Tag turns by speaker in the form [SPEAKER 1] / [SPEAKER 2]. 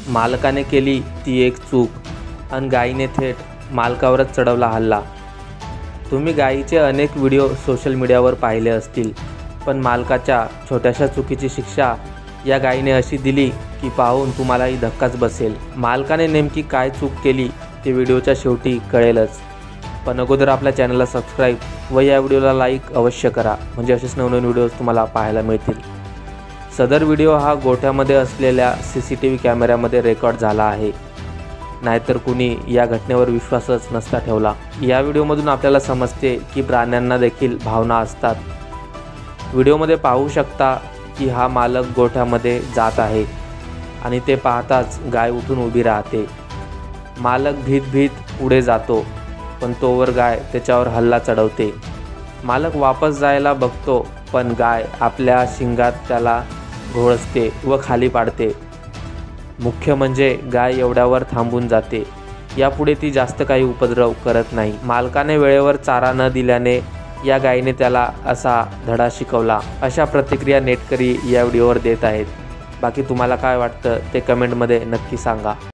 [SPEAKER 1] मालकाने केली ती एक चूक आणि गायीने थेट मालकावरच चढवला हल्ला। तुम्ही गायीचे अनेक व्हिडिओ सोशल मीडियावर पाहिले असतील, पण मालकाच्या छोट्याशा चुकीची शिक्षा या गायीने अशी दिली की पाहून तुम्हालाही धक्काच बसेल। मालकाने नेमकी काय चूक केली ते व्हिडिओच्या शेवटी कळेलच, पण अगोदर आपल्या चॅनलला सबस्क्राईब व या व्हिडिओला लाईक अवश्य करा, म्हणजे असेच नवनवीन व्हिडिओज तुम्हाला पाहायला मिळतील। सदर व्हिडिओ हा गोठ्यामध्ये असलेल्या CCTV कॅमेऱ्यामध्ये रेकॉर्ड झाला आहे, नाहीतर कुणी या घटनेवर विश्वासच नसता ठेवला। या व्हिडिओमधून आपल्याला समजते की प्राण्यांना देखील भावना असतात। व्हिडिओमध्ये पाहू शकता की हा मालक गोठ्यामध्ये जात आहे आणि ते पाहताच गाय उठून उभी राहते। मालक भीत पुढे जातो, पण तोवर गाय त्याच्यावर हल्ला चढवते। मालक वापस जायला बघतो, पण गाय आपल्या शिंगात त्याला घोळसते व खाली पाडते। मुख्य म्हणजे गाय एवढ्यावर थांबून जाते, यापुढे ती जास्त काही उपद्रव करत नाही। मालकाने वेळेवर चारा न दिल्याने या गायीने त्याला असा धडा शिकवला, अशा प्रतिक्रिया नेटकरी या व्हिडिओवर देत आहेत। बाकी तुम्हाला काय वाटतं ते कमेंटमध्ये नक्की सांगा।